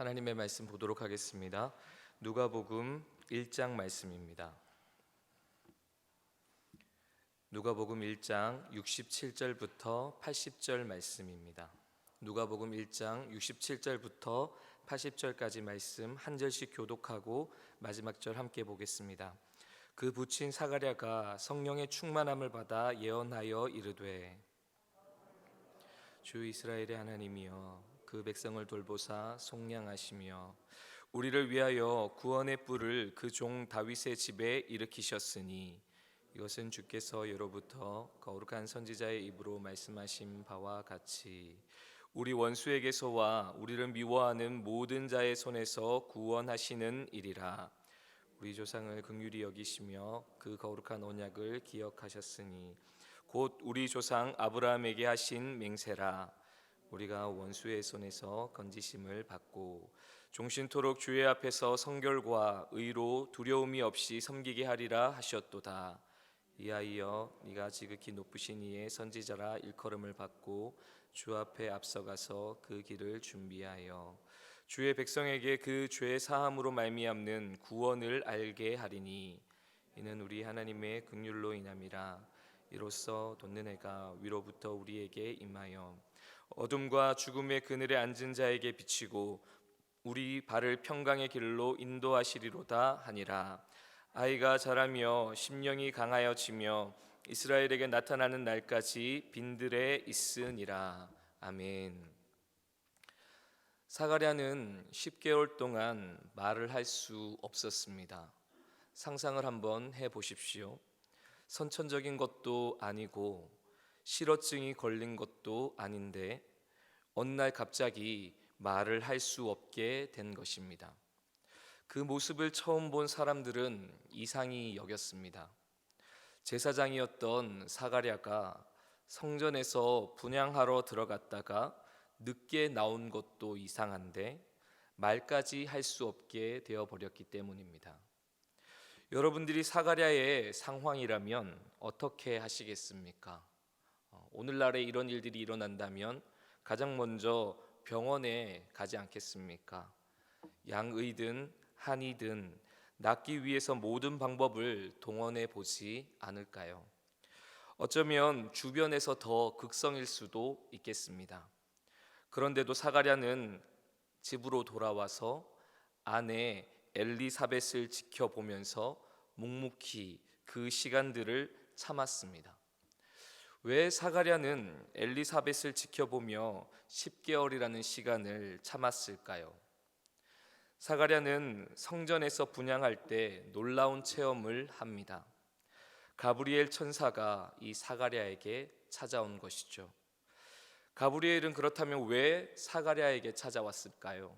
하나님의 말씀 보도록 하겠습니다. 누가복음 1장 말씀입니다. 누가복음 1장 67절부터 80절 말씀입니다. 누가복음 1장 67절부터 80절까지 말씀 한 절씩 교독하고 마지막 절 함께 보겠습니다. 그 부친 사가랴가 성령의 충만함을 받아 예언하여 이르되 주 이스라엘의 하나님이여 그 백성을 돌보사 속량하시며 우리를 위하여 구원의 뿔을 그 종 다윗의 집에 일으키셨으니 이것은 주께서 예로부터 거룩한 선지자의 입으로 말씀하신 바와 같이 우리 원수에게서와 우리를 미워하는 모든 자의 손에서 구원하시는 일이라. 우리 조상을 긍휼히 여기시며 그 거룩한 언약을 기억하셨으니 곧 우리 조상 아브라함에게 하신 맹세라. 우리가 원수의 손에서 건지심을 받고 종신토록 주의 앞에서 성결과 의로 두려움이 없이 섬기게 하리라 하셨도다. 이하이여 네가 지극히 높으신 이의 선지자라 일컬음을 받고 주 앞에 앞서가서 그 길을 준비하여 주의 백성에게 그 죄 사함으로 말미암는 구원을 알게 하리니 이는 우리 하나님의 긍휼로 인함이라. 이로써 돋는 해가 위로부터 우리에게 임하여 어둠과 죽음의 그늘에 앉은 자에게 비치고 우리 발을 평강의 길로 인도하시리로다 하니라. 아이가 자라며 심령이 강하여지며 이스라엘에게 나타나는 날까지 빈들에 있으니라. 아멘. 사가랴는 10개월 동안 말을 할 수 없었습니다. 상상을 한번 해보십시오. 선천적인 것도 아니고 실어증이 걸린 것도 아닌데 어느 날 갑자기 말을 할 수 없게 된 것입니다. 그 모습을 처음 본 사람들은 이상히 여겼습니다. 제사장이었던 사가랴가 성전에서 분향하러 들어갔다가 늦게 나온 것도 이상한데 말까지 할 수 없게 되어버렸기 때문입니다. 여러분들이 사가랴의 상황이라면 어떻게 하시겠습니까? 오늘날에 이런 일들이 일어난다면 가장 먼저 병원에 가지 않겠습니까? 양의든 한이든 낫기 위해서 모든 방법을 동원해 보지 않을까요? 어쩌면 주변에서 더 극성일 수도 있겠습니다. 그런데도 사가랴는 집으로 돌아와서 아내 엘리사벳을 지켜보면서 묵묵히 그 시간들을 참았습니다. 왜 사가랴는 엘리사벳을 지켜보며 10개월이라는 시간을 참았을까요? 사가랴는 성전에서 분향할 때 놀라운 체험을 합니다. 가브리엘 천사가 이 사가랴에게 찾아온 것이죠. 가브리엘은 그렇다면 왜 사가랴에게 찾아왔을까요?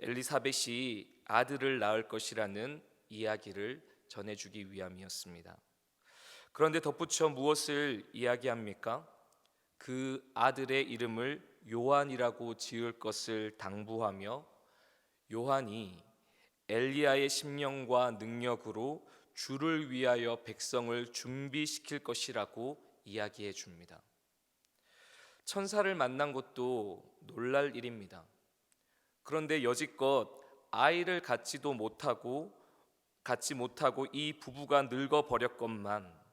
엘리사벳이 아들을 낳을 것이라는 이야기를 전해주기 위함이었습니다. 그런데 덧붙여 무엇을 이야기합니까? 그 아들의 이름을 요한이라고 지을 것을 당부하며 요한이 엘리야의 심령과 능력으로 주를 위하여 백성을 준비시킬 것이라고 이야기해 줍니다. 천사를 만난 것도 놀랄 일입니다. 그런데 여지껏 아이를 갖지 못하고 이 부부가 늙어버렸건만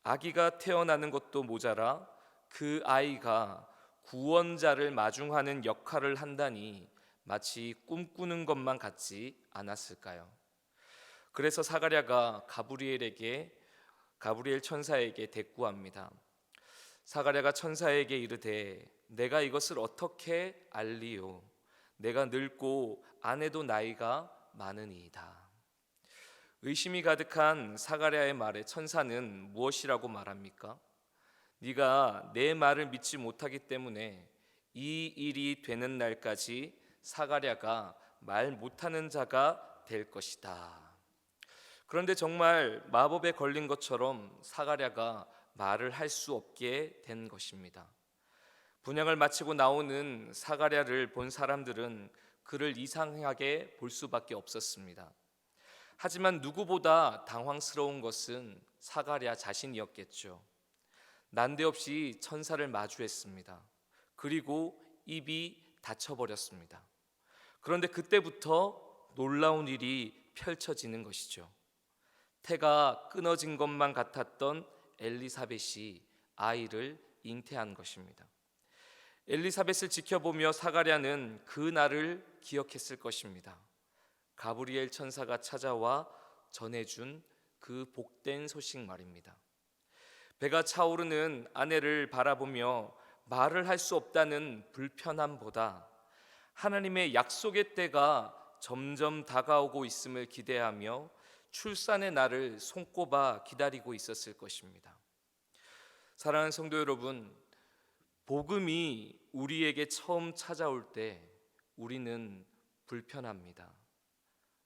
아기가 태어나는 것도 모자라 그 아이가 구원자를 마중하는 역할을 한다니 마치 꿈꾸는 것만 같지 않았을까요? 그래서 사가랴가 가브리엘 천사에게 대꾸합니다. 사가랴가 천사에게 이르되 내가 이것을 어떻게 알리요? 내가 늙고 아내도 나이가 많으니이다. 의심이 가득한 사가랴의 말에 천사는 무엇이라고 말합니까? 네가 내 말을 믿지 못하기 때문에 이 일이 되는 날까지 사가랴가 말 못하는 자가 될 것이다. 그런데 정말 마법에 걸린 것처럼 사가랴가 말을 할 수 없게 된 것입니다. 분향을 마치고 나오는 사가랴를 본 사람들은 그를 이상하게 볼 수밖에 없었습니다. 하지만 누구보다 당황스러운 것은 사가랴 자신이었겠죠. 난데없이 천사를 마주했습니다. 그리고 입이 닫혀버렸습니다. 그런데 그때부터 놀라운 일이 펼쳐지는 것이죠. 태가 끊어진 것만 같았던 엘리사벳이 아이를 잉태한 것입니다. 엘리사벳을 지켜보며 사가랴는 그 날을 기억했을 것입니다. 가브리엘 천사가 찾아와 전해준 그 복된 소식 말입니다. 배가 차오르는 아내를 바라보며 말을 할 수 없다는 불편함보다 하나님의 약속의 때가 점점 다가오고 있음을 기대하며 출산의 날을 손꼽아 기다리고 있었을 것입니다. 사랑하는 성도 여러분, 복음이 우리에게 처음 찾아올 때 우리는 불편합니다.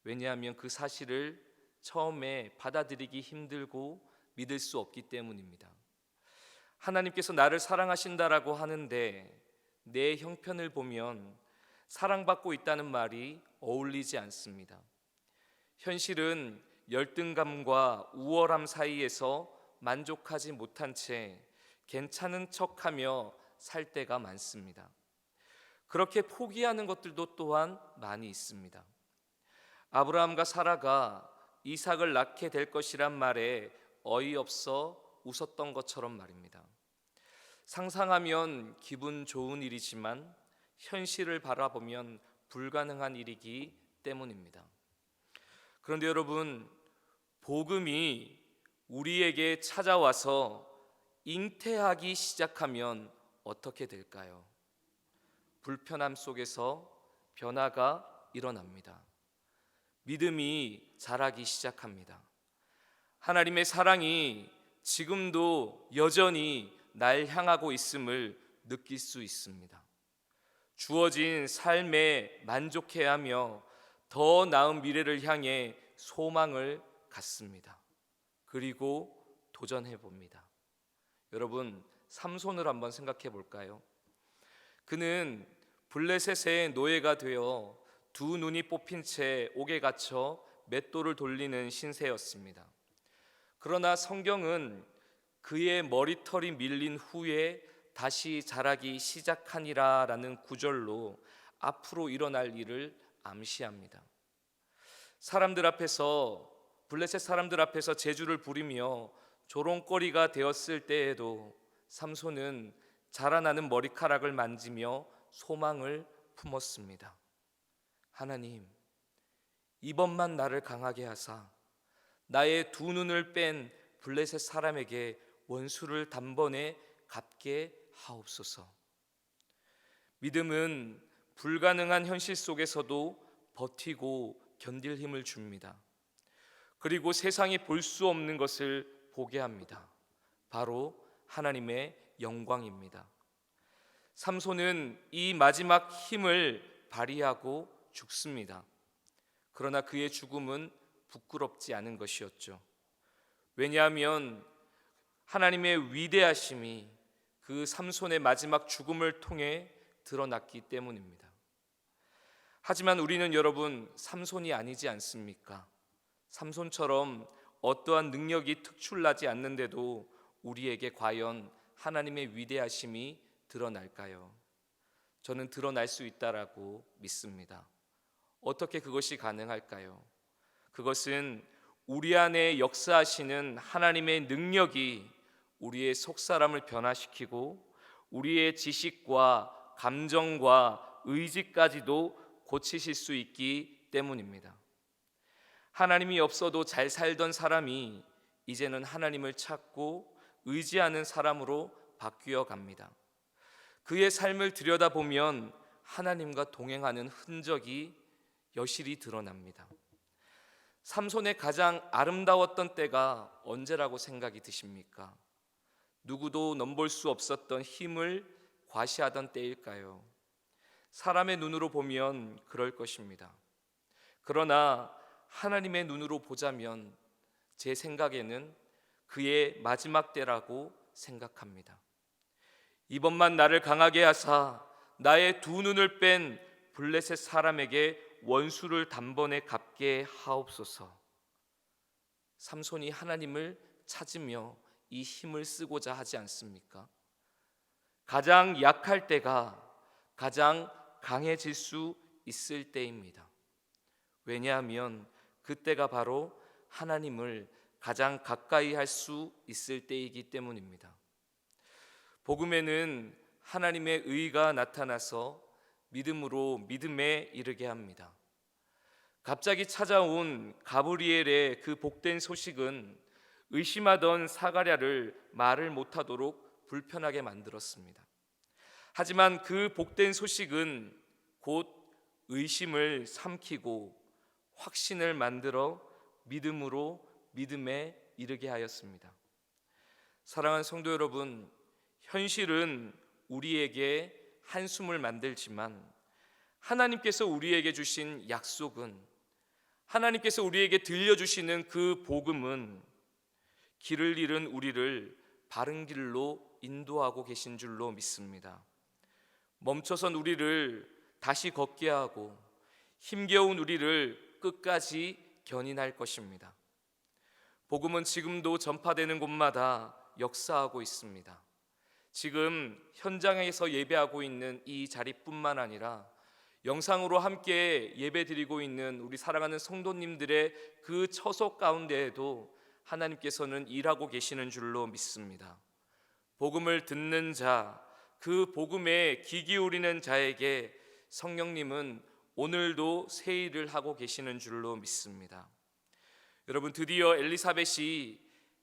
왜냐하면 그 사실을 처음에 받아들이기 힘들고 믿을 수 없기 때문입니다. 하나님께서 나를 사랑하신다라고 하는데 내 형편을 보면 사랑받고 있다는 말이 어울리지 않습니다. 현실은 열등감과 우월함 사이에서 만족하지 못한 채 괜찮은 척하며 살 때가 많습니다. 그렇게 포기하는 것들도 또한 많이 있습니다. 아브라함과 사라가 이삭을 낳게 될 것이란 말에 어이없어 웃었던 것처럼 말입니다. 상상하면 기분 좋은 일이지만 현실을 바라보면 불가능한 일이기 때문입니다. 그런데 여러분, 복음이 우리에게 찾아와서 잉태하기 시작하면 어떻게 될까요? 불편함 속에서 변화가 일어납니다. 믿음이 자라기 시작합니다. 하나님의 사랑이 지금도 여전히 날 향하고 있음을 느낄 수 있습니다. 주어진 삶에 만족해야 하며 더 나은 미래를 향해 소망을 갖습니다. 그리고 도전해 봅니다. 여러분, 삼손을 한번 생각해 볼까요? 그는 블레셋의 노예가 되어 두 눈이 뽑힌 채 옥에 갇혀 맷돌을 돌리는 신세였습니다. 그러나 성경은 그의 머리털이 밀린 후에 다시 자라기 시작하니라 라는 구절로 앞으로 일어날 일을 암시합니다. 블레셋 사람들 앞에서 제주를 부리며 조롱거리가 되었을 때에도 삼손은 자라나는 머리카락을 만지며 소망을 품었습니다. 하나님, 이번만 나를 강하게 하사 나의 두 눈을 뺀 블레셋 사람에게 원수를 단번에 갚게 하옵소서. 믿음은 불가능한 현실 속에서도 버티고 견딜 힘을 줍니다. 그리고 세상이 볼 수 없는 것을 보게 합니다. 바로 하나님의 영광입니다. 삼손은 이 마지막 힘을 발휘하고 죽습니다. 그러나 그의 죽음은 부끄럽지 않은 것이었죠. 왜냐하면 하나님의 위대하심이 그 삼손의 마지막 죽음을 통해 드러났기 때문입니다. 하지만 우리는 여러분, 삼손이 아니지 않습니까? 삼손처럼 어떠한 능력이 특출나지 않는데도 우리에게 과연 하나님의 위대하심이 드러날까요? 저는 드러날 수 있다라고 믿습니다. 어떻게 그것이 가능할까요? 그것은 우리 안에 역사하시는 하나님의 능력이 우리의 속사람을 변화시키고 우리의 지식과 감정과 의지까지도 고치실 수 있기 때문입니다. 하나님이 없어도 잘 살던 사람이 이제는 하나님을 찾고 의지하는 사람으로 바뀌어 갑니다. 그의 삶을 들여다보면 하나님과 동행하는 흔적이 여실히 드러납니다. 삼손의 가장 아름다웠던 때가 언제라고 생각이 드십니까? 누구도 넘볼 수 없었던 힘을 과시하던 때일까요? 사람의 눈으로 보면 그럴 것입니다. 그러나 하나님의 눈으로 보자면 제 생각에는 그의 마지막 때라고 생각합니다. 이번만 나를 강하게 하사 나의 두 눈을 뺀 블레셋 사람에게 원수를 단번에 갚게 하옵소서. 삼손이 하나님을 찾으며 이 힘을 쓰고자 하지 않습니까? 가장 약할 때가 가장 강해질 수 있을 때입니다. 왜냐하면 그때가 바로 하나님을 가장 가까이 할 수 있을 때이기 때문입니다. 복음에는 하나님의 의가 나타나서 믿음으로 믿음에 이르게 합니다. 갑자기 찾아온 가브리엘의 그 복된 소식은 의심하던 사가랴를 말을 못하도록 불편하게 만들었습니다. 하지만 그 복된 소식은 곧 의심을 삼키고 확신을 만들어 믿음으로 믿음에 이르게 하였습니다. 사랑하는 성도 여러분, 현실은 우리에게 한숨을 만들지만 하나님께서 우리에게 주신 약속은, 하나님께서 우리에게 들려주시는 그 복음은 길을 잃은 우리를 바른 길로 인도하고 계신 줄로 믿습니다. 멈춰선 우리를 다시 걷게 하고 힘겨운 우리를 끝까지 견인할 것입니다. 복음은 지금도 전파되는 곳마다 역사하고 있습니다. 지금 현장에서 예배하고 있는 이 자리뿐만 아니라 영상으로 함께 예배드리고 있는 우리 사랑하는 성도님들의 그 처소 가운데에도 하나님께서는 일하고 계시는 줄로 믿습니다. 복음을 듣는 자, 그 복음에 귀 기울이는 자에게 성령님은 오늘도 새 일을 하고 계시는 줄로 믿습니다. 여러분, 드디어 엘리사벳이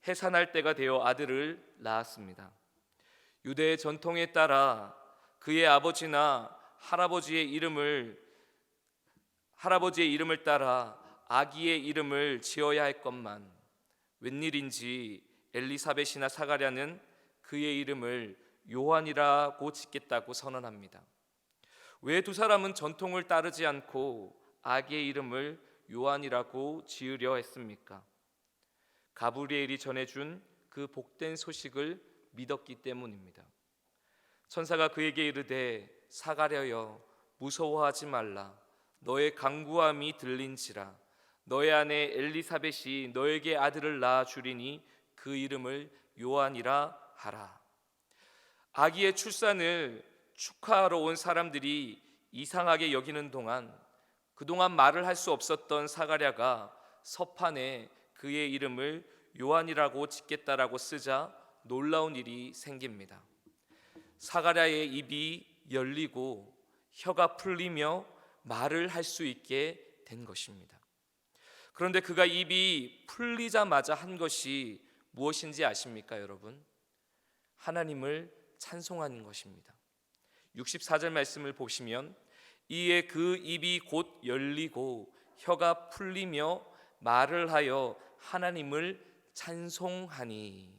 해산할 때가 되어 아들을 낳았습니다. 유대의 전통에 따라 그의 아버지나 할아버지의 이름을 따라 아기의 이름을 지어야 할 것만, 웬일인지 엘리사벳이나 사가랴는 그의 이름을 요한이라고 짓겠다고 선언합니다. 왜 두 사람은 전통을 따르지 않고 아기의 이름을 요한이라고 지으려 했습니까? 가브리엘이 전해준 그 복된 소식을 믿었기 때문입니다. 천사가 그에게 이르되 사가랴여 무서워하지 말라. 너의 간구함이 들린지라. 너의 아내 엘리사벳이 너에게 아들을 낳아 주리니 그 이름을 요한이라 하라. 아기의 출산을 축하하러 온 사람들이 이상하게 여기는 동안 그동안 말을 할 수 없었던 사가랴가 서판에 그의 이름을 요한이라고 짓겠다라고 쓰자 놀라운 일이 생깁니다. 사가랴의 입이 열리고 혀가 풀리며 말을 할 수 있게 된 것입니다. 그런데 그가 입이 풀리자마자 한 것이 무엇인지 아십니까, 여러분? 하나님을 찬송하는 것입니다. 64절 말씀을 보시면 이에 그 입이 곧 열리고 혀가 풀리며 말을 하여 하나님을 찬송하니.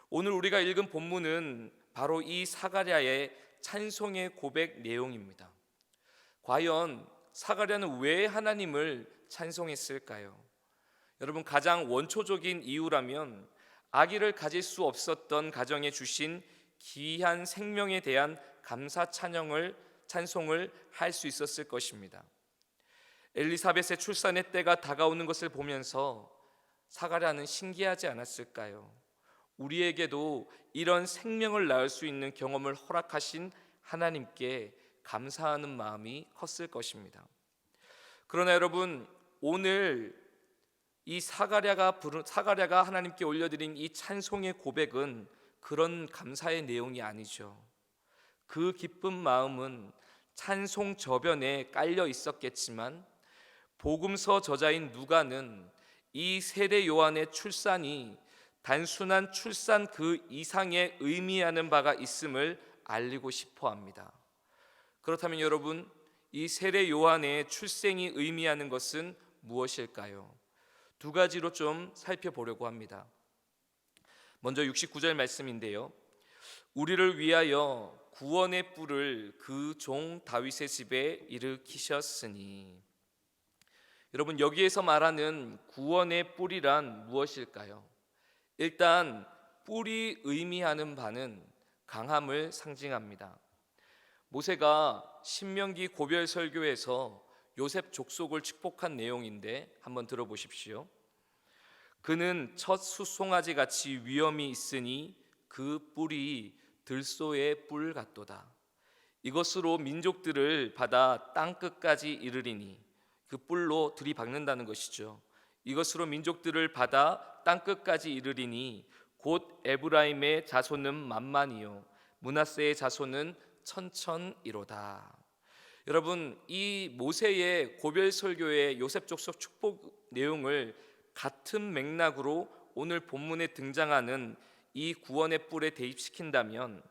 오늘 우리가 읽은 본문은 바로 이 사가랴의 찬송의 고백 내용입니다. 과연 사가랴는 왜 하나님을 찬송했을까요? 여러분, 가장 원초적인 이유라면 아기를 가질 수 없었던 가정에 주신 귀한 생명에 대한 감사 찬송을 할 수 있었을 것입니다. 엘리사벳의 출산의 때가 다가오는 것을 보면서 사가랴는 신기하지 않았을까요? 우리에게도 이런 생명을 낳을 수 있는 경험을 허락하신 하나님께 감사하는 마음이 컸을 것입니다. 그러나 여러분, 오늘 이 사가랴가 하나님께 올려드린 이 찬송의 고백은 그런 감사의 내용이 아니죠. 그 기쁜 마음은 찬송 저변에 깔려 있었겠지만 복음서 저자인 누가는 이 세례 요한의 출산이 단순한 출산 그 이상의 의미하는 바가 있음을 알리고 싶어 합니다. 그렇다면 여러분, 이 세례 요한의 출생이 의미하는 것은 무엇일까요? 두 가지로 좀 살펴보려고 합니다. 먼저 69절 말씀인데요, 우리를 위하여 구원의 뿔을 그 종 다윗의 집에 일으키셨으니. 여러분, 여기에서 말하는 구원의 뿔이란 무엇일까요? 일단 뿔이 의미하는 바는 강함을 상징합니다. 모세가 신명기 고별 설교에서 요셉 족속을 축복한 내용인데 한번 들어보십시오. 그는 첫 숫송아지 같이 위엄이 있으니 그 뿔이 들소의 뿔 같도다. 이것으로 민족들을 받아 땅 끝까지 이르리니, 그 뿔로 들이박는다는 것이죠. 이것으로 민족들을 받아 땅 끝까지 이르리니 곧 에브라임의 자손은 만만이요 므낫세의 자손은 천천이로다. 여러분, 이 모세의 고별 설교의 요셉 족속 축복 내용을 같은 맥락으로 오늘 본문에 등장하는 이 구원의 뿔에 대입시킨다면,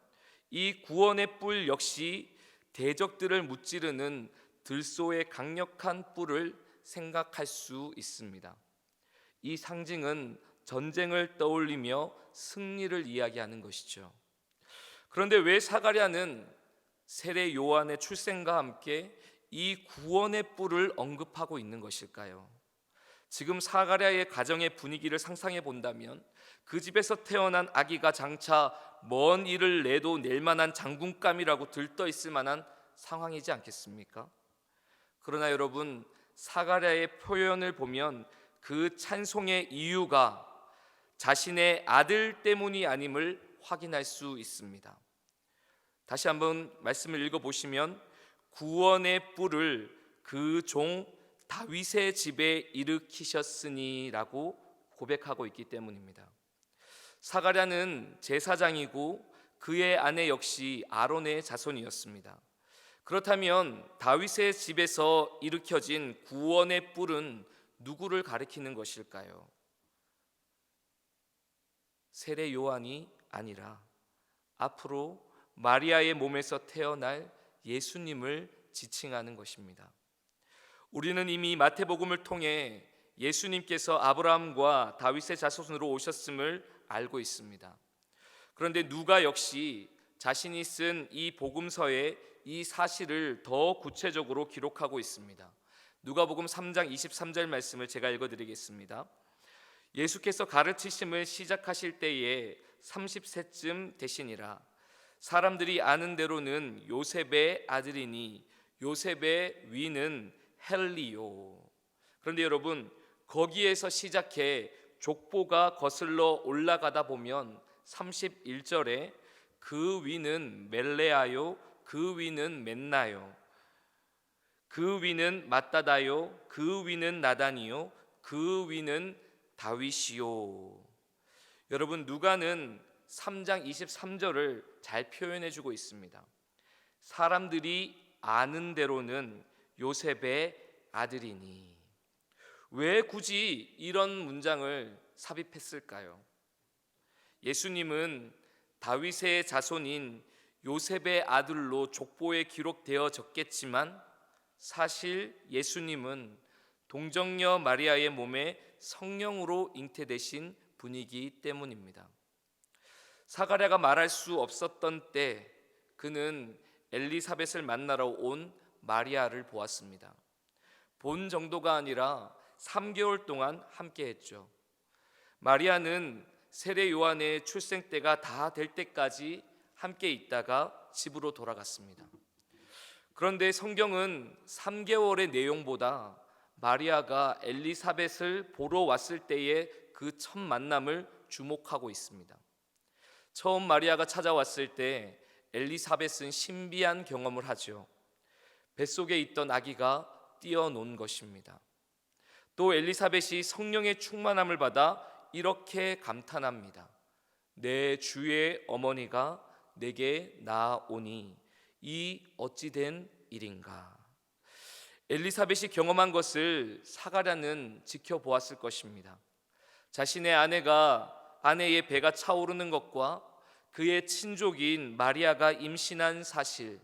이 구원의 뿔 역시 대적들을 무찌르는 들소의 강력한 뿔을 생각할 수 있습니다. 이 상징은 전쟁을 떠올리며 승리를 이야기하는 것이죠. 그런데 왜 사가랴는 세례 요한의 출생과 함께 이 구원의 뿔을 언급하고 있는 것일까요? 지금 사가랴의 가정의 분위기를 상상해 본다면 그 집에서 태어난 아기가 장차 먼 일을 내도 낼 만한 장군감이라고 들떠 있을 만한 상황이지 않겠습니까? 그러나 여러분, 사가랴의 표현을 보면 그 찬송의 이유가 자신의 아들 때문이 아님을 확인할 수 있습니다. 다시 한번 말씀을 읽어보시면 구원의 뿔을 그 종 다윗의 집에 일으키셨으니 라고 고백하고 있기 때문입니다. 사가랴는 제사장이고 그의 아내 역시 아론의 자손이었습니다. 그렇다면 다윗의 집에서 일으켜진 구원의 뿔은 누구를 가리키는 것일까요? 세례 요한이 아니라 앞으로 마리아의 몸에서 태어날 예수님을 지칭하는 것입니다. 우리는 이미 마태복음을 통해 예수님께서 아브라함과 다윗의 자손으로 오셨음을 알고 있습니다. 그런데 누가 역시 자신이 쓴 이 복음서에 이 사실을 더 구체적으로 기록하고 있습니다. 누가복음 3장 23절 말씀을 제가 읽어드리겠습니다. 예수께서 가르치심을 시작하실 때에 30세쯤 되시니라. 사람들이 아는 대로는 요셉의 아들이니 요셉의 위는 헬리요. 그런데 여러분, 거기에서 시작해 족보가 거슬러 올라가다 보면 31절에 그 위는 멜레아요, 그 위는 맨나요, 그 위는 마따다요, 그 위는 나단이요, 그 위는 다윗이요. 여러분, 누가는 3장 23절을 잘 표현해 주고 있습니다. 사람들이 아는 대로는 요셉의 아들이니. 왜 굳이 이런 문장을 삽입했을까요? 예수님은 다윗의 자손인 요셉의 아들로 족보에 기록되어졌겠지만 사실 예수님은 동정녀 마리아의 몸에 성령으로 잉태되신 분이기 때문입니다. 사가랴가 말할 수 없었던 때 그는 엘리사벳을 만나러 온 마리아를 보았습니다. 본 정도가 아니라 3개월 동안 함께했죠. 마리아는 세례 요한의 출생 때가 다 될 때까지 함께 있다가 집으로 돌아갔습니다. 그런데 성경은 3개월의 내용보다 마리아가 엘리사벳을 보러 왔을 때의 그 첫 만남을 주목하고 있습니다. 처음 마리아가 찾아왔을 때 엘리사벳은 신비한 경험을 하죠. 뱃속에 있던 아기가 뛰어논 것입니다. 또 엘리사벳이 성령의 충만함을 받아 이렇게 감탄합니다. 내 주의 어머니가 내게 나아오니 이 어찌된 일인가. 엘리사벳이 경험한 것을 사가랴는 지켜보았을 것입니다. 자신의 아내의 배가 차오르는 것과 그의 친족인 마리아가 임신한 사실,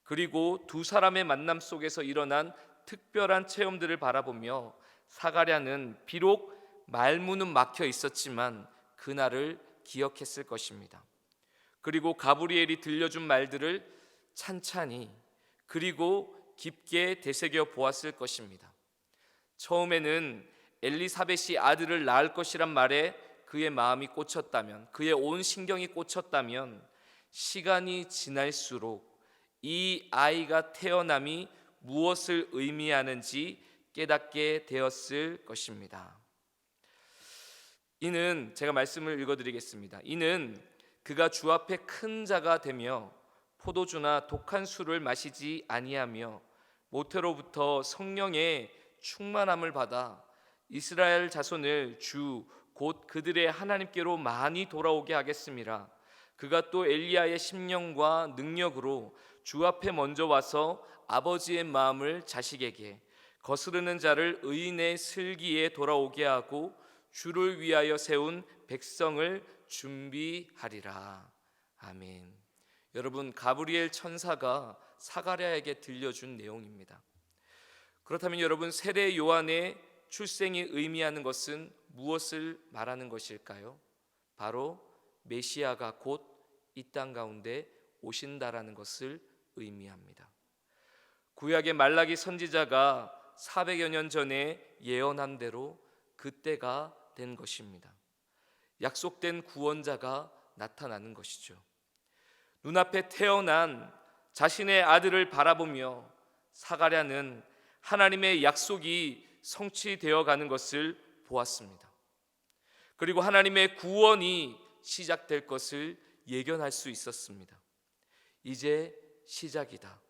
그리고 두 사람의 만남 속에서 일어난 특별한 체험들을 바라보며 사가랴는 비록 말문은 막혀 있었지만 그날을 기억했을 것입니다. 그리고 가브리엘이 들려준 말들을 찬찬히 그리고 깊게 되새겨 보았을 것입니다. 처음에는 엘리사벳이 아들을 낳을 것이란 말에 그의 마음이 꽂혔다면, 그의 온 신경이 꽂혔다면 시간이 지날수록 이 아이가 태어남이 무엇을 의미하는지 깨닫게 되었을 것입니다. 이는 제가 말씀을 읽어드리겠습니다. 이는 그가 주 앞에 큰 자가 되며 포도주나 독한 술을 마시지 아니하며 모태로부터 성령의 충만함을 받아 이스라엘 자손을 주 곧 그들의 하나님께로 많이 돌아오게 하겠음이라. 그가 또 엘리야의 심령과 능력으로 주 앞에 먼저 와서 아버지의 마음을 자식에게, 거스르는 자를 의인의 슬기에 돌아오게 하고 주를 위하여 세운 백성을 준비하리라. 아멘. 여러분, 가브리엘 천사가 사가랴에게 들려준 내용입니다. 그렇다면 여러분, 세례 요한의 출생이 의미하는 것은 무엇을 말하는 것일까요? 바로 메시아가 곧 이 땅 가운데 오신다라는 것을 의미합니다. 구약의 말라기 선지자가 400여 년 전에 예언한 대로 그때가 된 것입니다. 약속된 구원자가 나타나는 것이죠. 눈앞에 태어난 자신의 아들을 바라보며 사가랴는 하나님의 약속이 성취되어 가는 것을 보았습니다. 그리고 하나님의 구원이 시작될 것을 예견할 수 있었습니다. 이제 시작이다.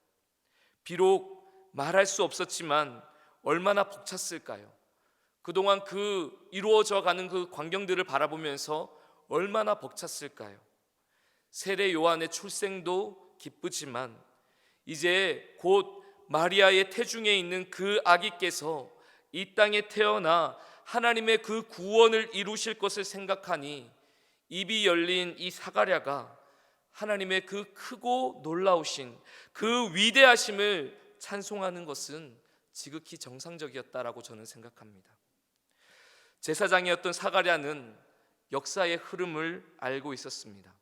비록 말할 수 없었지만 얼마나 벅찼을까요? 그동안 이루어져 가는 그 광경들을 바라보면서 얼마나 벅찼을까요? 세례 요한의 출생도 기쁘지만 이제 곧 마리아의 태중에 있는 그 아기께서 이 땅에 태어나 하나님의 그 구원을 이루실 것을 생각하니 입이 열린 이 사가랴가 하나님의 그 크고 놀라우신 그 위대하심을 찬송하는 것은 지극히 정상적이었다라고 저는 생각합니다. 제사장이었던 사가랴는 역사의 흐름을 알고 있었습니다.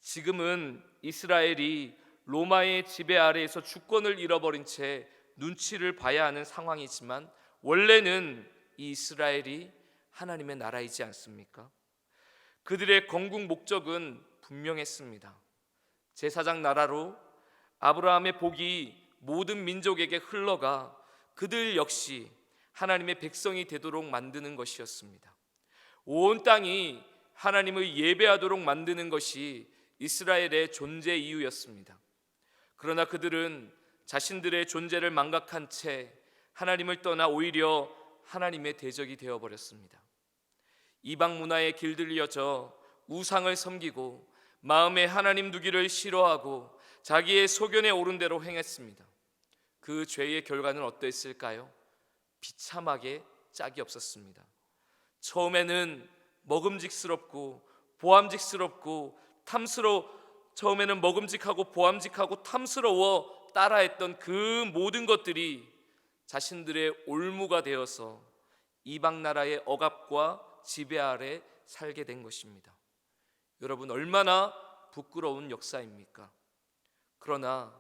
지금은 이스라엘이 로마의 지배 아래에서 주권을 잃어버린 채 눈치를 봐야 하는 상황이지만 원래는 이 이스라엘이 하나님의 나라이지 않습니까? 그들의 건국 목적은 분명했습니다. 제사장 나라로 아브라함의 복이 모든 민족에게 흘러가 그들 역시 하나님의 백성이 되도록 만드는 것이었습니다. 온 땅이 하나님을 예배하도록 만드는 것이 이스라엘의 존재 이유였습니다. 그러나 그들은 자신들의 존재를 망각한 채 하나님을 떠나 오히려 하나님의 대적이 되어버렸습니다. 이방 문화에 길들여져 우상을 섬기고 마음에 하나님 두기를 싫어하고 자기의 소견에 오른 대로 행했습니다. 그 죄의 결과는 어땠을까요? 비참하게 짝이 없었습니다. 처음에는 먹음직스럽고 보암직스럽고 처음에는 먹음직하고 보암직하고 탐스러워 따라했던 그 모든 것들이 자신들의 올무가 되어서 이방 나라의 억압과 지배 아래 살게 된 것입니다. 여러분, 얼마나 부끄러운 역사입니까? 그러나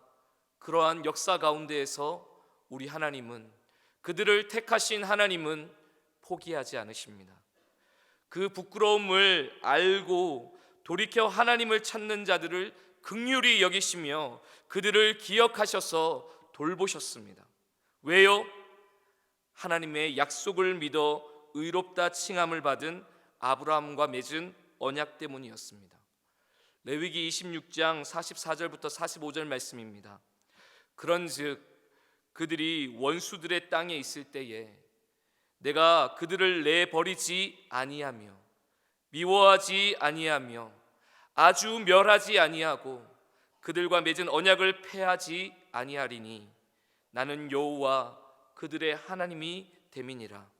그러한 역사 가운데에서 우리 하나님은, 그들을 택하신 하나님은 포기하지 않으십니다. 그 부끄러움을 알고 돌이켜 하나님을 찾는 자들을 긍휼히 여기시며 그들을 기억하셔서 돌보셨습니다. 왜요? 하나님의 약속을 믿어 의롭다 칭함을 받은 아브라함과 맺은 언약 때문이었습니다. 레위기 26장 44절부터 45절 말씀입니다. 그런즉 그들이 원수들의 땅에 있을 때에 내가 그들을 내버리지 아니하며 미워하지 아니하며 아주 멸하지 아니하고 그들과 맺은 언약을 폐하지 아니하리니 나는 여호와 그들의 하나님이 됨이니라.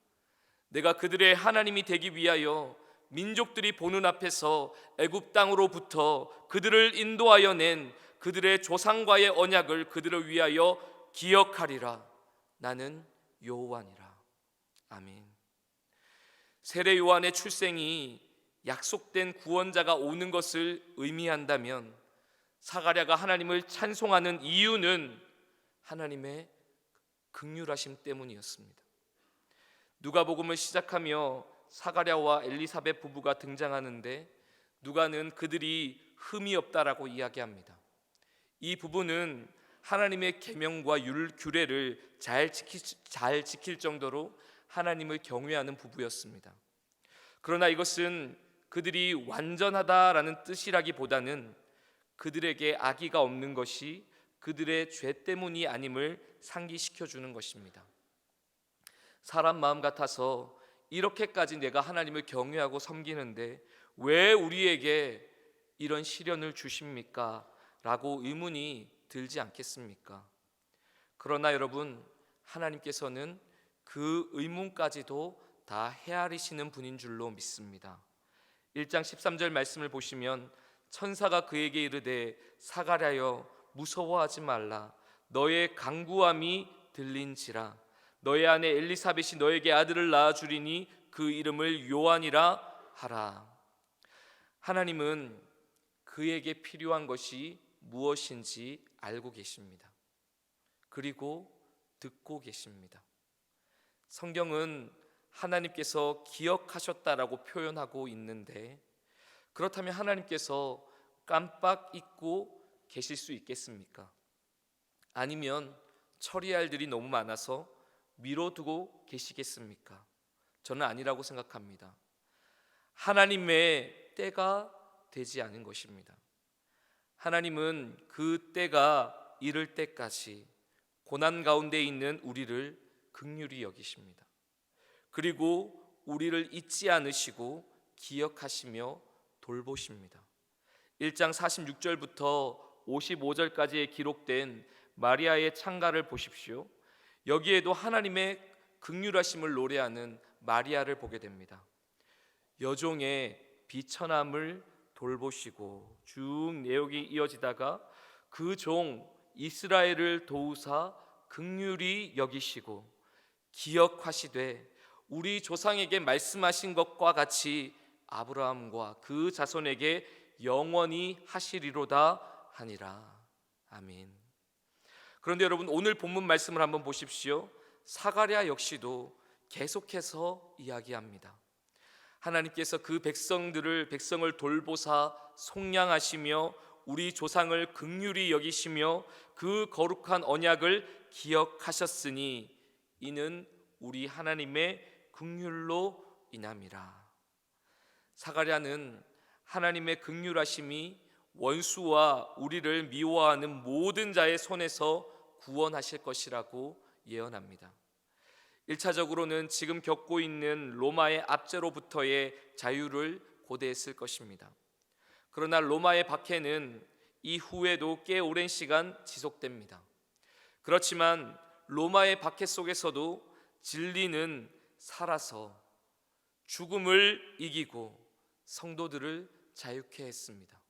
내가 그들의 하나님이 되기 위하여 민족들이 보는 앞에서 애굽 땅으로부터 그들을 인도하여 낸 그들의 조상과의 언약을 그들을 위하여 기억하리라. 나는 여호와니라. 아멘. 세례 요한의 출생이 약속된 구원자가 오는 것을 의미한다면 사가랴가 하나님을 찬송하는 이유는 하나님의 긍휼하심 때문이었습니다. 누가복음을 시작하며 사가랴와 엘리사벳 부부가 등장하는데 누가는 그들이 흠이 없다라고 이야기합니다. 이 부부는 하나님의 계명과 규례를 잘 지킬 정도로 하나님을 경외하는 부부였습니다. 그러나 이것은 그들이 완전하다라는 뜻이라기보다는 그들에게 악의가 없는 것이 그들의 죄 때문이 아님을 상기시켜 주는 것입니다. 사람 마음 같아서 이렇게까지 내가 하나님을 경외하고 섬기는데 왜 우리에게 이런 시련을 주십니까? 라고 의문이 들지 않겠습니까? 그러나 여러분, 하나님께서는 그 의문까지도 다 헤아리시는 분인 줄로 믿습니다. 1장 13절 말씀을 보시면 천사가 그에게 이르되 사가랴여 무서워하지 말라. 너의 간구함이 들린지라. 너의 아내 엘리사벳이 너에게 아들을 낳아 주리니 그 이름을 요한이라 하라. 하나님은 그에게 필요한 것이 무엇인지 알고 계십니다. 그리고 듣고 계십니다. 성경은 하나님께서 기억하셨다라고 표현하고 있는데, 그렇다면 하나님께서 깜빡 잊고 계실 수 있겠습니까? 아니면 처리할 일이 너무 많아서 미뤄두고 계시겠습니까? 저는 아니라고 생각합니다. 하나님의 때가 되지 않은 것입니다. 하나님은 그 때가 이를 때까지 고난 가운데 있는 우리를 긍휼히 여기십니다. 그리고 우리를 잊지 않으시고 기억하시며 돌보십니다. 1장 46절부터 55절까지에 기록된 마리아의 창가를 보십시오. 여기에도 하나님의 긍휼하심을 노래하는 마리아를 보게 됩니다. 여종의 비천함을 돌보시고 쭉 내용이 이어지다가 그 종 이스라엘을 도우사 긍휼히 여기시고 기억하시되 우리 조상에게 말씀하신 것과 같이 아브라함과 그 자손에게 영원히 하시리로다 하니라. 아멘. 그런데 여러분, 오늘 본문 말씀을 한번 보십시오. 사가랴 역시도 계속해서 이야기합니다. 하나님께서 그 백성을 돌보사 속량하시며 우리 조상을 긍휼히 여기시며 그 거룩한 언약을 기억하셨으니 이는 우리 하나님의 긍휼로 인함이라. 사가랴는 하나님의 긍휼하심이 원수와 우리를 미워하는 모든 자의 손에서 구원하실 것이라고 예언합니다. 1차적으로는 지금 겪고 있는 로마의 압제로부터의 자유를 고대했을 것입니다. 그러나 로마의 박해는 이후에도 꽤 오랜 시간 지속됩니다. 그렇지만 로마의 박해 속에서도 진리는 살아서 죽음을 이기고 성도들을 자유케 했습니다.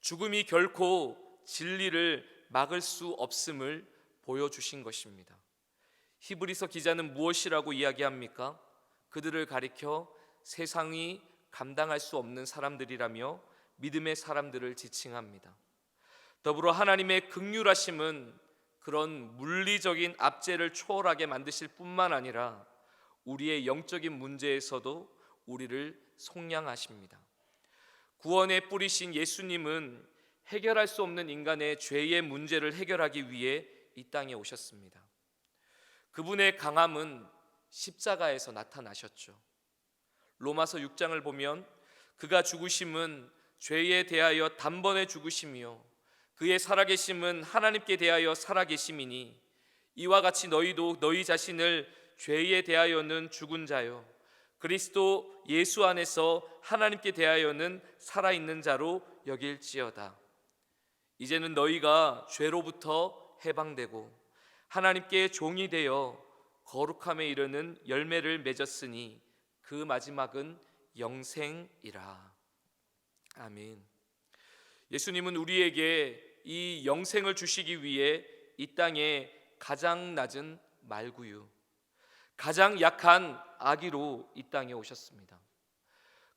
죽음이 결코 진리를 막을 수 없음을 보여주신 것입니다. 히브리서 기자는 무엇이라고 이야기합니까? 그들을 가리켜 세상이 감당할 수 없는 사람들이라며 믿음의 사람들을 지칭합니다. 더불어 하나님의 긍휼하심은 그런 물리적인 압제를 초월하게 만드실 뿐만 아니라 우리의 영적인 문제에서도 우리를 속량하십니다. 구원의 뿌리신 예수님은 해결할 수 없는 인간의 죄의 문제를 해결하기 위해 이 땅에 오셨습니다. 그분의 강함은 십자가에서 나타나셨죠. 로마서 6장을 보면 그가 죽으심은 죄에 대하여 단번에 죽으심이요 그의 살아계심은 하나님께 대하여 살아계심이니 이와 같이 너희도 너희 자신을 죄에 대하여는 죽은 자요 그리스도 예수 안에서 하나님께 대하여는 살아있는 자로 여길지어다. 이제는 너희가 죄로부터 해방되고 하나님께 종이 되어 거룩함에 이르는 열매를 맺었으니 그 마지막은 영생이라. 아멘. 예수님은 우리에게 이 영생을 주시기 위해 이 땅에 가장 낮은 말구유, 가장 약한 아기로 이 땅에 오셨습니다.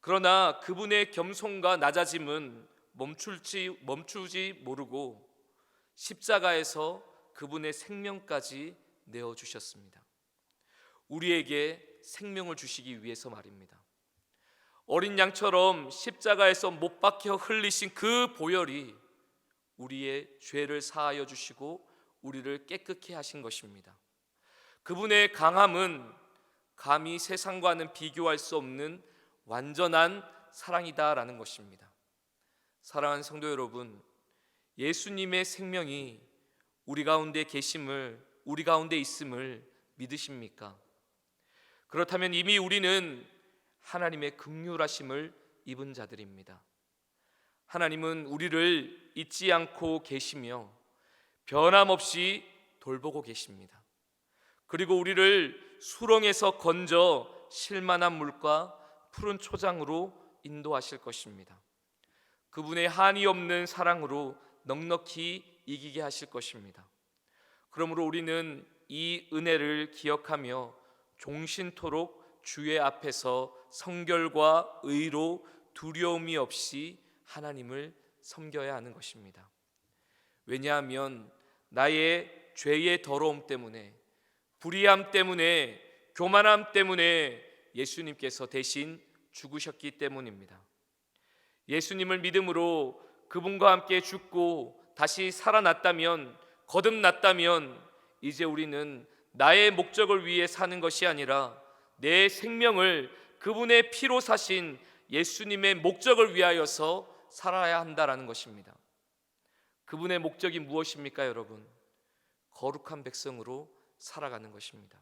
그러나 그분의 겸손과 낮아짐은 멈추지 모르고 십자가에서 그분의 생명까지 내어주셨습니다. 우리에게 생명을 주시기 위해서 말입니다. 어린 양처럼 십자가에서 못 박혀 흘리신 그 보혈이 우리의 죄를 사하여 주시고 우리를 깨끗게 하신 것입니다. 그분의 강함은 감히 세상과는 비교할 수 없는 완전한 사랑이다라는 것입니다. 사랑하는 성도 여러분, 예수님의 생명이 우리 가운데 계심을, 우리 가운데 있음을 믿으십니까? 그렇다면 이미 우리는 하나님의 긍휼하심을 입은 자들입니다. 하나님은 우리를 잊지 않고 계시며 변함없이 돌보고 계십니다. 그리고 우리를 수렁에서 건져 실만한 물과 푸른 초장으로 인도하실 것입니다. 그분의 한이 없는 사랑으로 넉넉히 이기게 하실 것입니다. 그러므로 우리는 이 은혜를 기억하며 종신토록 주의 앞에서 성결과 의로 두려움이 없이 하나님을 섬겨야 하는 것입니다. 왜냐하면 나의 죄의 더러움 때문에, 불의함 때문에, 교만함 때문에 예수님께서 대신 죽으셨기 때문입니다. 예수님을 믿음으로 그분과 함께 죽고 다시 살아났다면, 거듭났다면 이제 우리는 나의 목적을 위해 사는 것이 아니라 내 생명을 그분의 피로 사신 예수님의 목적을 위하여서 살아야 한다라는 것입니다. 그분의 목적이 무엇입니까, 여러분? 거룩한 백성으로 살아가는 것입니다.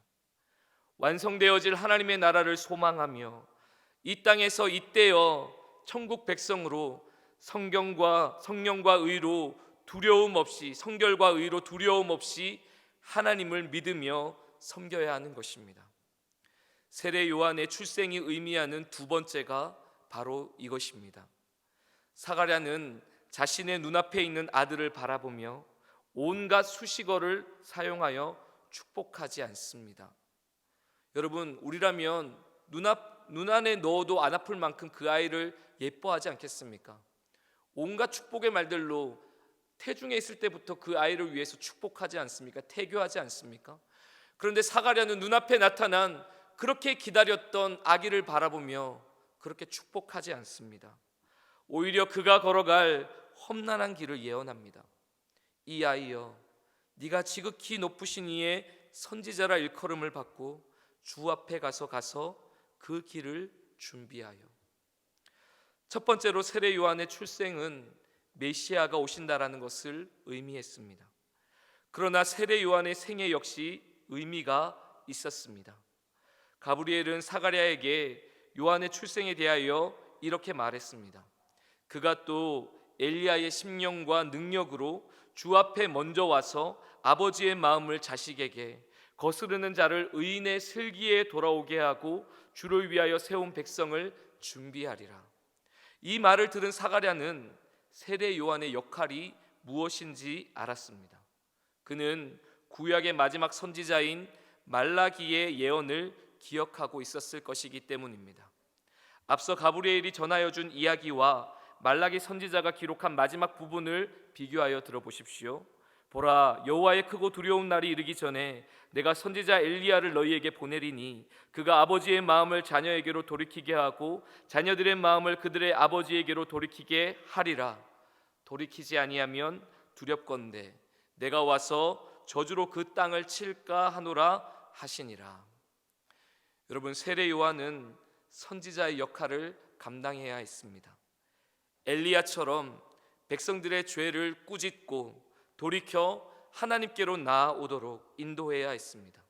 완성되어질 하나님의 나라를 소망하며 이 땅에서 잇대어 천국 백성으로 성령과 의로 두려움 없이, 성결과 의로 두려움 없이 하나님을 믿으며 섬겨야 하는 것입니다. 세례 요한의 출생이 의미하는 두 번째가 바로 이것입니다. 사가랴는 자신의 눈앞에 있는 아들을 바라보며 온갖 수식어를 사용하여 축복하지 않습니다. 여러분, 우리라면 눈 안에 넣어도 안 아플 만큼 그 아이를 예뻐하지 않겠습니까? 온갖 축복의 말들로 태중에 있을 때부터 그 아이를 위해서 축복하지 않습니까? 태교하지 않습니까? 그런데 사가랴는 눈앞에 나타난 그렇게 기다렸던 아기를 바라보며 그렇게 축복하지 않습니다. 오히려 그가 걸어갈 험난한 길을 예언합니다. 이 아이여, 네가 지극히 높으신 이의 선지자라 일컬음을 받고 주 앞에 가서 그 길을 준비하여. 첫 번째로 세례 요한의 출생은 메시아가 오신다라는 것을 의미했습니다. 그러나 세례 요한의 생애 역시 의미가 있었습니다. 가브리엘은 사가랴에게 요한의 출생에 대하여 이렇게 말했습니다. 그가 또 엘리야의 심령과 능력으로 주 앞에 먼저 와서 아버지의 마음을 자식에게, 거스르는 자를 의인의 슬기에 돌아오게 하고 주를 위하여 세운 백성을 준비하리라. 이 말을 들은 사가랴는 세례 요한의 역할이 무엇인지 알았습니다. 그는 구약의 마지막 선지자인 말라기의 예언을 기억하고 있었을 것이기 때문입니다. 앞서 가브리엘이 전하여 준 이야기와 말라기 선지자가 기록한 마지막 부분을 비교하여 들어보십시오. 보라, 여호와의 크고 두려운 날이 이르기 전에 내가 선지자 엘리야를 너희에게 보내리니 그가 아버지의 마음을 자녀에게로 돌이키게 하고 자녀들의 마음을 그들의 아버지에게로 돌이키게 하리라. 돌이키지 아니하면 두렵건대 내가 와서 저주로 그 땅을 칠까 하노라 하시니라. 여러분, 세례 요한은 선지자의 역할을 감당해야 했습니다. 엘리야처럼 백성들의 죄를 꾸짖고 돌이켜 하나님께로 나아오도록 인도해야 했습니다.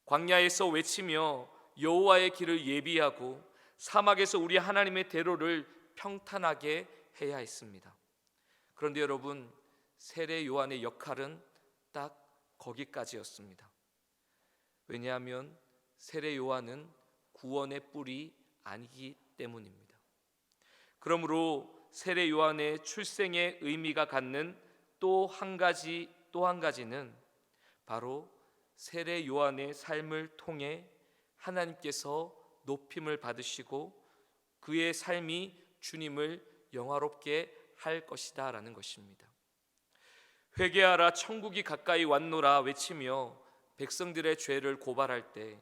광야에서 외치며 여호와의 길을 예비하고 사막에서 우리 하나님의 대로를 평탄하게 해야 했습니다. 그런데 여러분, 세례 요한의 역할은 딱 거기까지였습니다. 왜냐하면 세례 요한은 구원의 뿔이 아니기 때문입니다. 그러므로 세례 요한의 출생의 의미가 갖는 또 한 가지는 바로 세례 요한의 삶을 통해 하나님께서 높임을 받으시고 그의 삶이 주님을 영화롭게 할 것이다 라는 것입니다. 회개하라 천국이 가까이 왔노라 외치며 백성들의 죄를 고발할 때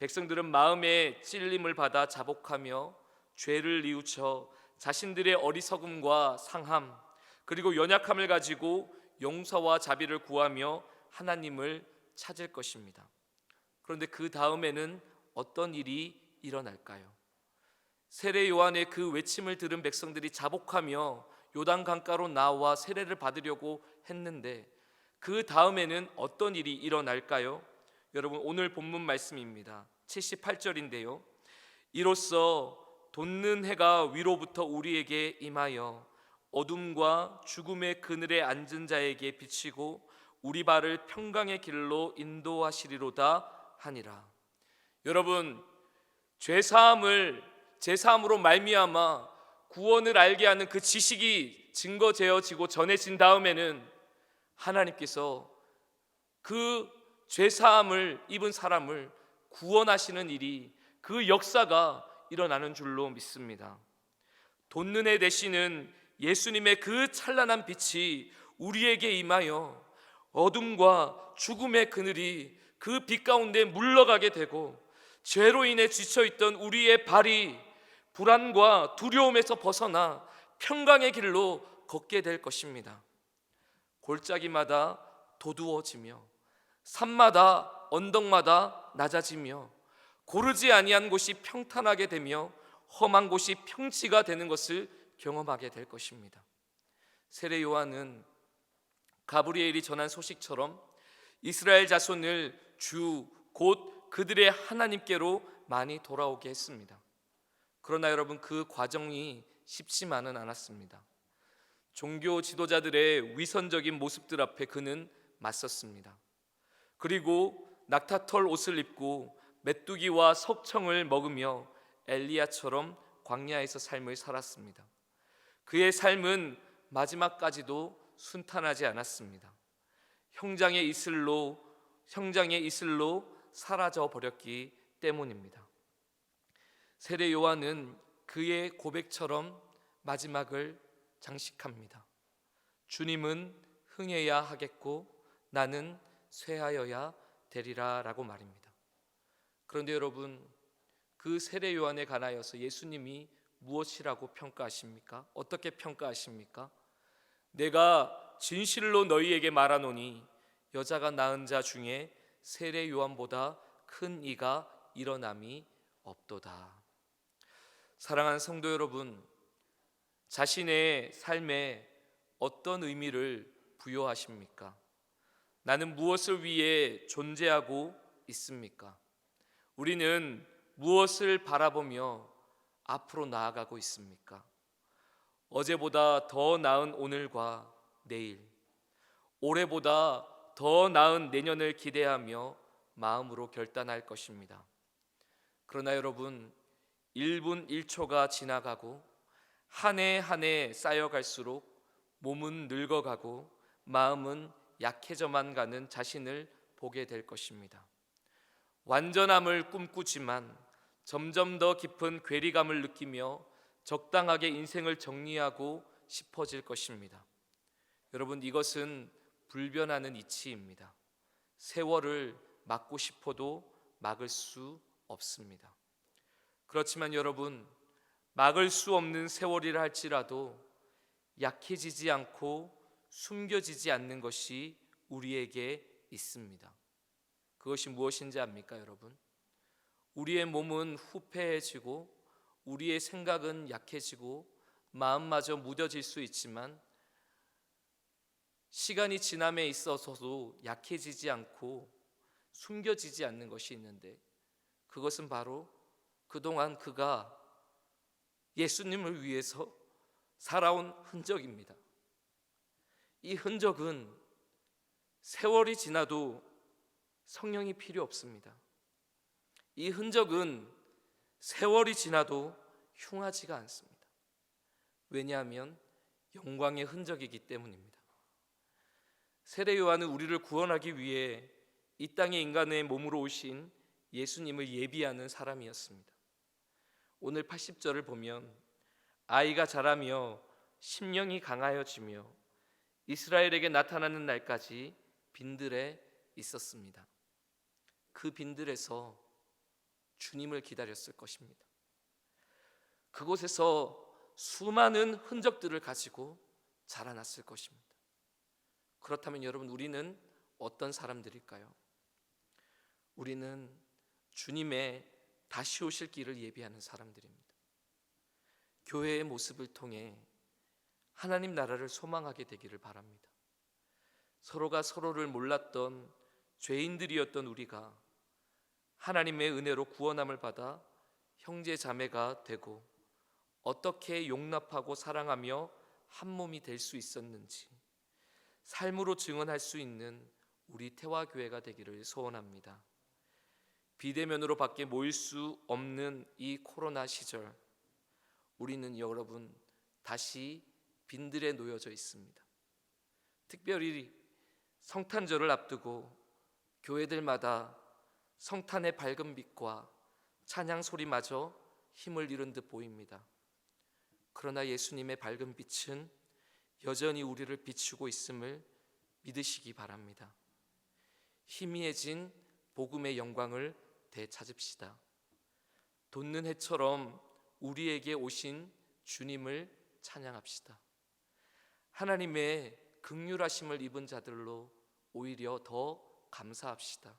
백성들은 마음의 찔림을 받아 자복하며 죄를 뉘우쳐 자신들의 어리석음과 상함 그리고 연약함을 가지고 용서와 자비를 구하며 하나님을 찾을 것입니다. 그런데 그 다음에는 어떤 일이 일어날까요? 세례 요한의 그 외침을 들은 백성들이 자복하며 요단 강가로 나와 세례를 받으려고 했는데 그 다음에는 어떤 일이 일어날까요? 여러분, 오늘 본문 말씀입니다. 78절인데요. 이로써 돋는 해가 위로부터 우리에게 임하여 어둠과 죽음의 그늘에 앉은 자에게 비치고 우리 발을 평강의 길로 인도하시리로다 하니라. 여러분, 제사함으로 말미암아 구원을 알게 하는 그 지식이 증거되어지고 전해진 다음에는 하나님께서 그 죄사함을 입은 사람을 구원하시는 일이, 그 역사가 일어나는 줄로 믿습니다. 돋는 해 되시는 예수님의 그 찬란한 빛이 우리에게 임하여 어둠과 죽음의 그늘이 그 빛 가운데 물러가게 되고 죄로 인해 지쳐있던 우리의 발이 불안과 두려움에서 벗어나 평강의 길로 걷게 될 것입니다. 골짜기마다 도두어지며 산마다 언덕마다 낮아지며 고르지 아니한 곳이 평탄하게 되며 험한 곳이 평지가 되는 것을 경험하게 될 것입니다. 세례 요한은 가브리엘이 전한 소식처럼 이스라엘 자손을 주 곧 그들의 하나님께로 많이 돌아오게 했습니다. 그러나 여러분, 그 과정이 쉽지만은 않았습니다. 종교 지도자들의 위선적인 모습들 앞에 그는 맞섰습니다. 그리고 낙타털 옷을 입고 메뚜기와 석청을 먹으며 엘리야처럼 광야에서 삶을 살았습니다. 그의 삶은 마지막까지도 순탄하지 않았습니다. 형장의 이슬로 사라져 버렸기 때문입니다. 세례 요한은 그의 고백처럼 마지막을 장식합니다. 주님은 흥해야 하겠고 나는 쇠하여야 되리라 라고 말입니다. 그런데 여러분, 그 세례 요한에 관하여서 예수님이 무엇이라고 평가하십니까? 어떻게 평가하십니까? 내가 진실로 너희에게 말하노니 여자가 낳은 자 중에 세례 요한보다 큰 이가 일어남이 없도다. 사랑하는 성도 여러분, 자신의 삶에 어떤 의미를 부여하십니까? 나는 무엇을 위해 존재하고 있습니까? 우리는 무엇을 바라보며 앞으로 나아가고 있습니까? 어제보다 더 나은 오늘과 내일, 올해보다 더 나은 내년을 기대하며 마음으로 결단할 것입니다. 그러나 여러분, 1분 1초가 지나가고 한 해 한 해 쌓여갈수록 몸은 늙어가고 마음은 약해져만 가는 자신을 보게 될 것입니다. 완전함을 꿈꾸지만 점점 더 깊은 괴리감을 느끼며 적당하게 인생을 정리하고 싶어질 것입니다. 여러분, 이것은 불변하는 이치입니다. 세월을 막고 싶어도 막을 수 없습니다. 그렇지만 여러분, 막을 수 없는 세월이라 할지라도 약해지지 않고 숨겨지지 않는 것이 우리에게 있습니다. 그것이 무엇인지 압니까, 여러분? 우리의 몸은 후패해지고 우리의 생각은 약해지고 마음마저 무뎌질 수 있지만 시간이 지남에 있어서도 약해지지 않고 숨겨지지 않는 것이 있는데, 그것은 바로 그동안 그가 예수님을 위해서 살아온 흔적입니다. 이 흔적은 세월이 지나도 성령이 필요 없습니다. 이 흔적은 세월이 지나도 흉하지가 않습니다. 왜냐하면 영광의 흔적이기 때문입니다. 세례 요한은 우리를 구원하기 위해 이 땅에 인간의 몸으로 오신 예수님을 예비하는 사람이었습니다. 오늘 80절을 보면 아이가 자라며 심령이 강하여지며 이스라엘에게 나타나는 날까지 빈들에 있었습니다. 그 빈들에서 주님을 기다렸을 것입니다. 그곳에서 수많은 흔적들을 가지고 자라났을 것입니다. 그렇다면 여러분, 우리는 어떤 사람들일까요? 우리는 주님의 다시 오실 길을 예비하는 사람들입니다. 교회의 모습을 통해 하나님 나라를 소망하게 되기를 바랍니다. 서로가 서로를 몰랐던 죄인들이었던 우리가 하나님의 은혜로 구원함을 받아 형제 자매가 되고 어떻게 용납하고 사랑하며 한 몸이 될 수 있었는지 삶으로 증언할 수 있는 우리 태화교회가 되기를 소원합니다. 비대면으로 밖에 모일 수 없는 이 코로나 시절, 우리는 여러분 다시 빈들에 놓여져 있습니다. 특별히 성탄절을 앞두고 교회들마다 성탄의 밝은 빛과 찬양 소리마저 힘을 잃은 듯 보입니다. 그러나 예수님의 밝은 빛은 여전히 우리를 비추고 있음을 믿으시기 바랍니다. 희미해진 복음의 영광을 되찾읍시다. 돋는 해처럼 우리에게 오신 주님을 찬양합시다. 하나님의 긍휼하심을 입은 자들로 오히려 더 감사합시다.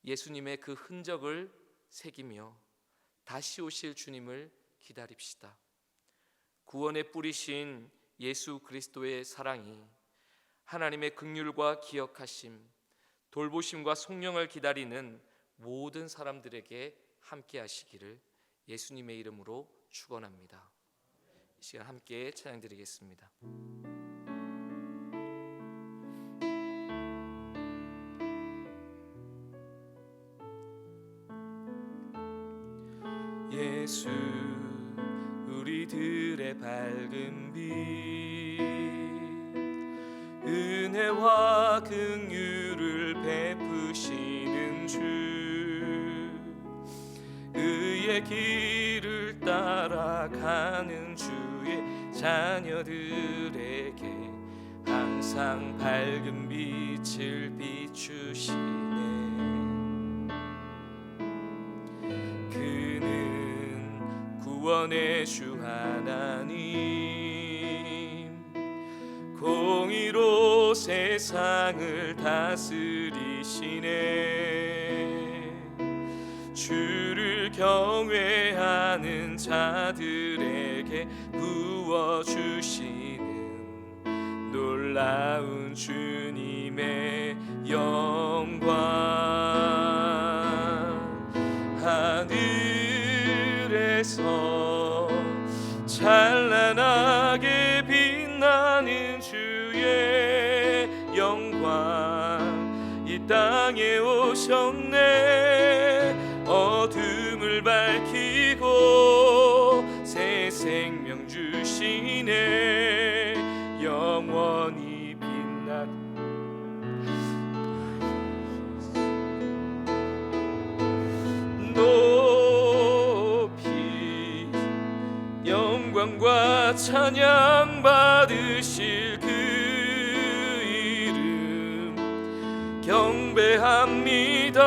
예수님의 그 흔적을 새기며 다시 오실 주님을 기다립시다. 구원의 뿌리신 예수 그리스도의 사랑이 하나님의 긍휼과 기억하심, 돌보심과 속령을 기다리는 모든 사람들에게 함께 하시기를 예수님의 이름으로 축원합니다. 이 시간 함께 찬양드리겠습니다. 예수 우리들의 밝은 빛, 은혜와 긍휼을 베푸시는 주, 의의 길을 따라가는 주의 자녀들에게 항상 밝은 빛을 비추시네. 구원의 주 하나님, 공의로 세상을 다스리시네. 주를 경외하는 자들에게 부어주시는 놀라운 주님의 영광, 하늘에서 찬란하게 빛나는 주의 영광, 이 땅에 오셨네. 어둠을 밝히고 새 생명 주시네. 영원히 빛나는 영광과 찬양 받으실 그 이름 경배합니다.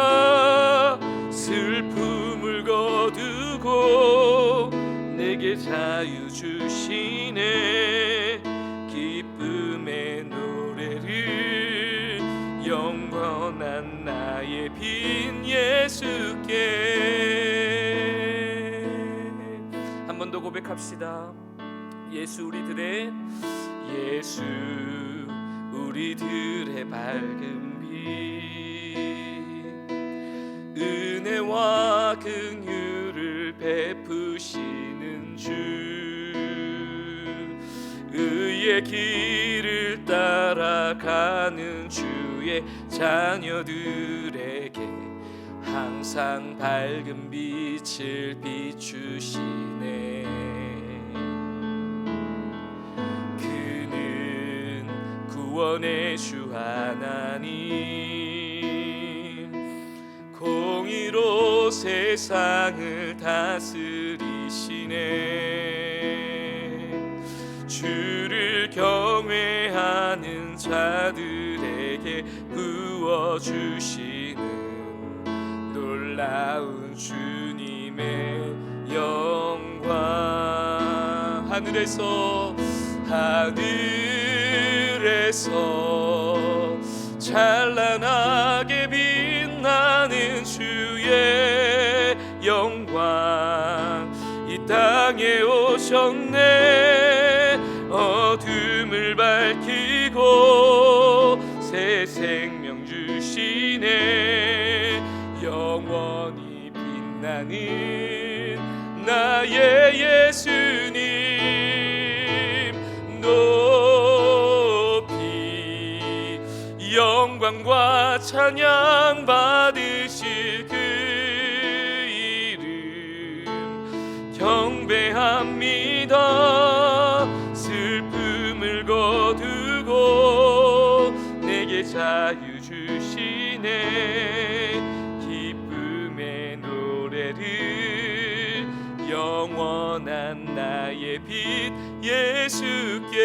슬픔을 거두고 내게 자유 주시네. 기쁨의 노래를 영원한 나의 빈 예수께 한 번 더 고백합시다. 예수 우리들의 밝은 빛, 은혜와 긍휼을 베푸시는 주, 의의 길을 따라가는 주의 자녀들에게 항상 밝은 빛을 비추시네. 그는 구원의 주 하나님, 공의로 세상을 다스리시네. 주를 경외하는 자들에게 부어주시는 놀라운 주님의 영광, 하늘에서 찬란하게 빛나는 주의 영광, 이 땅에 오셨네. 어둠을 밝히고 새 생명 주시네. 영원히 빛나는 나의 예수님 높이 영광과 찬양 받으실 그 이름 경배합니다. 슬픔을 거두고 내게 자유 주시네. 기쁨의 노래를 영원한 나의 빛 예수께